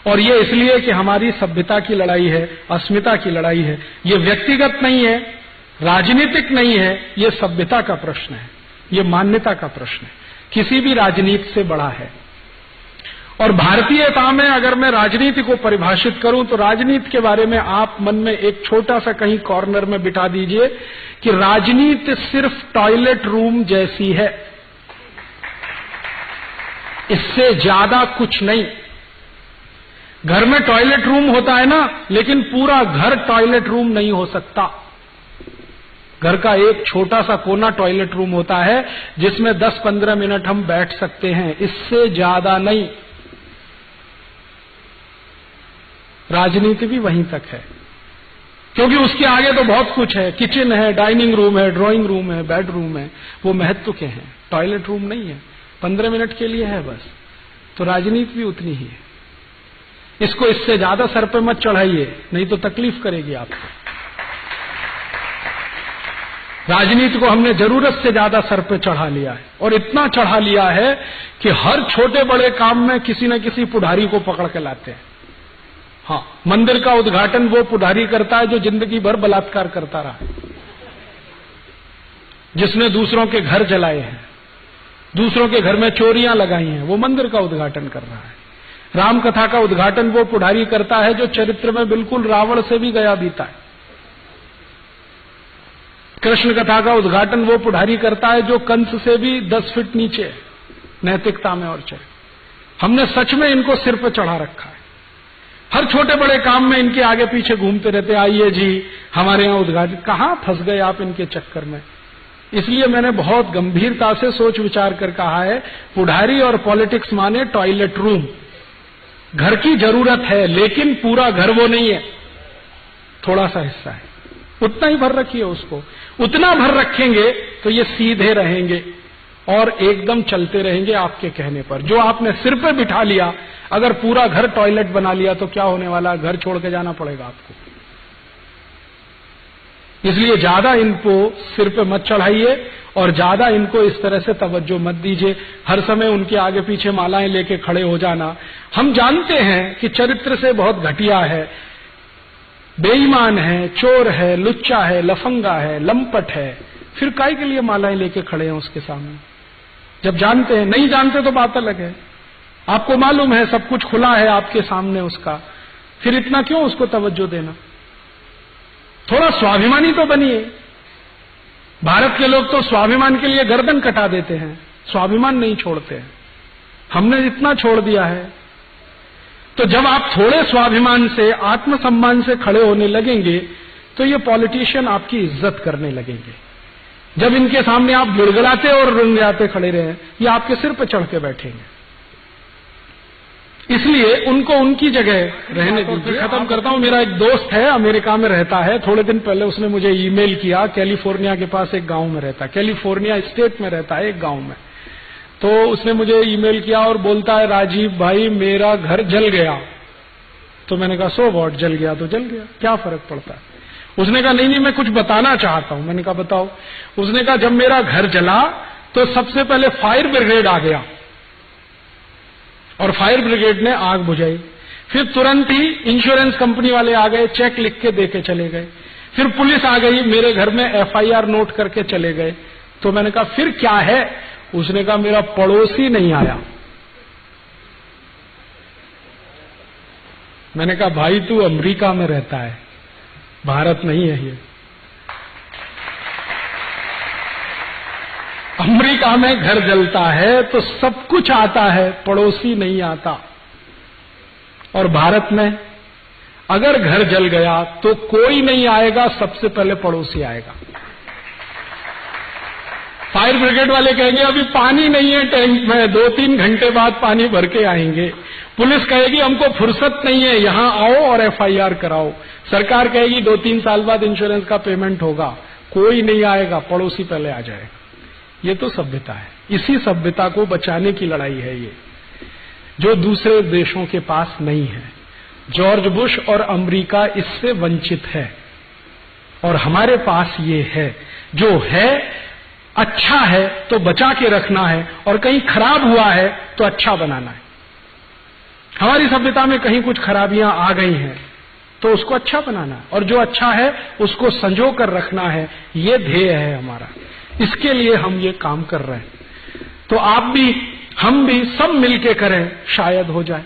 और ये इसलिए कि हमारी सभ्यता की लड़ाई है, अस्मिता की लड़ाई है। ये व्यक्तिगत नहीं है, राजनीतिक नहीं है, ये सभ्यता का प्रश्न है, ये मान्यता का प्रश्न है, किसी भी राजनीति से बड़ा है। और भारतीयता में अगर मैं राजनीति को परिभाषित करूं तो राजनीति के बारे में आप मन में एक छोटा सा कहीं कॉर्नर में बिठा दीजिए कि राजनीति सिर्फ टॉयलेट रूम जैसी है, इससे ज्यादा कुछ नहीं। घर में टॉयलेट रूम होता है ना, लेकिन पूरा घर टॉयलेट रूम नहीं हो सकता। घर का एक छोटा सा कोना टॉयलेट रूम होता है जिसमें 10-15 मिनट हम बैठ सकते हैं, इससे ज्यादा नहीं। राजनीति भी वहीं तक है, क्योंकि उसके आगे तो बहुत कुछ है, किचन है, डाइनिंग रूम है, ड्राइंग रूम है, बेडरूम है, वो महत्व के हैं, टॉयलेट रूम नहीं है, 15 मिनट के लिए है बस। तो राजनीति भी उतनी ही है। इसको इससे ज्यादा सर पे मत चढ़ाइए, नहीं तो तकलीफ करेगी आपको। राजनीति को हमने जरूरत से ज्यादा सर पे चढ़ा लिया है, और इतना चढ़ा लिया है कि हर छोटे बड़े काम में किसी न किसी पुढ़ारी को पकड़ के लाते हैं। हाँ, मंदिर का उद्घाटन वो पुढ़ारी करता है जो जिंदगी भर बलात्कार करता रहा, जिसने दूसरों के घर जलाए हैं, दूसरों के घर में चोरियां लगाई हैं, वो मंदिर का उद्घाटन कर रहा है। राम कथा का उद्घाटन वो पुढ़ारी करता है जो चरित्र में बिल्कुल रावण से भी गया बीता है। कृष्ण कथा का उद्घाटन वो पुढ़ारी करता है जो कंस से भी 10 फीट नीचे है नैतिकता में और चरित्र। हमने सच में इनको सिर पर चढ़ा रखा है, हर छोटे बड़े काम में इनके आगे पीछे घूमते रहते, आइए जी हमारे यहां उद्घाटन। कहां फंस गए आप इनके चक्कर में। इसलिए मैंने बहुत गंभीरता से सोच विचार कर कहा है, पुढ़ारी और पॉलिटिक्स माने टॉयलेट रूम। घर की जरूरत है, लेकिन पूरा घर वो नहीं है, थोड़ा सा हिस्सा है, उतना ही भर रखिए उसको। उतना भर रखेंगे तो ये सीधे रहेंगे और एकदम चलते रहेंगे आपके कहने पर। जो आपने सिर पे बिठा लिया, अगर पूरा घर टॉयलेट बना लिया तो क्या होने वाला, घर छोड़ के जाना पड़ेगा आपको। इसलिए ज्यादा इनको सिर पे मत चढ़ाइए और ज्यादा इनको इस तरह से तवज्जो मत दीजिए, हर समय उनके आगे पीछे मालाएं लेके खड़े हो जाना। हम जानते हैं कि चरित्र से बहुत घटिया है, बेईमान है, चोर है, लुच्चा है, लफंगा है, लंपट है, फिर काहे के लिए मालाएं लेके खड़े हैं उसके सामने। जब जानते हैं, नहीं जानते तो बात अलग है। आपको मालूम है सब कुछ खुला है आपके सामने उसका, फिर इतना क्यों उसको तवज्जो देना। थोड़ा स्वाभिमानी तो बनिए। भारत के लोग तो स्वाभिमान के लिए गर्दन कटा देते हैं, स्वाभिमान नहीं छोड़ते हैं। हमने इतना छोड़ दिया है। तो जब आप थोड़े स्वाभिमान से, आत्मसम्मान से खड़े होने लगेंगे तो ये पॉलिटिशियन आपकी इज्जत करने लगेंगे। जब इनके सामने आप गिड़गिड़ाते और रुंगराते खड़े रहे, ये आपके सिर पर चढ़ के बैठेंगे। इसलिए उनको उनकी जगह रहने दीजिए। खत्म करता हूं। मेरा एक दोस्त है, अमेरिका में रहता है। थोड़े दिन पहले उसने मुझे ईमेल किया, कैलिफोर्निया के पास एक गांव में रहता है, कैलिफोर्निया स्टेट में रहता है एक गांव में। तो उसने मुझे ईमेल किया और बोलता है, राजीव भाई मेरा घर जल गया। तो मैंने कहा सो व्हाट, जल गया तो जल गया, क्या फर्क पड़ता है। उसने कहा नहीं मैं कुछ बताना चाहता हूं। मैंने कहा बताओ। उसने कहा जब मेरा घर जला तो सबसे पहले फायर ब्रिगेड आ गया और फायर ब्रिगेड ने आग बुझाई। फिर तुरंत ही इंश्योरेंस कंपनी वाले आ गए, चेक लिख के दे के चले गए। फिर पुलिस आ गई, मेरे घर में FIR नोट करके चले गए। तो मैंने कहा फिर क्या है। उसने कहा मेरा पड़ोसी नहीं आया। मैंने कहा भाई तू अमेरिका में रहता है, भारत नहीं है ये। अमेरिका में घर जलता है तो सब कुछ आता है, पड़ोसी नहीं आता। और भारत में अगर घर जल गया तो कोई नहीं आएगा, सबसे पहले पड़ोसी आएगा। फायर ब्रिगेड वाले कहेंगे अभी पानी नहीं है टैंक में, 2-3 घंटे बाद पानी भर के आएंगे। पुलिस कहेगी हमको फुर्सत नहीं है, यहां आओ और FIR कराओ। सरकार कहेगी 2-3 साल बाद इंश्योरेंस का पेमेंट होगा। कोई नहीं आएगा, पड़ोसी पहले आ जाएगा। ये तो सभ्यता है। इसी सभ्यता को बचाने की लड़ाई है ये, जो दूसरे देशों के पास नहीं है। जॉर्ज बुश और अमेरिका इससे वंचित है और हमारे पास ये है। जो है अच्छा है तो बचा के रखना है और कहीं खराब हुआ है तो अच्छा बनाना है। हमारी सभ्यता में कहीं कुछ खराबियां आ गई हैं तो उसको अच्छा बनाना है, और जो अच्छा है उसको संजो कर रखना है, ये ध्येय है हमारा। इसके लिए हम ये काम कर रहे हैं। तो आप भी, हम भी, सब मिलके करें, शायद हो जाए।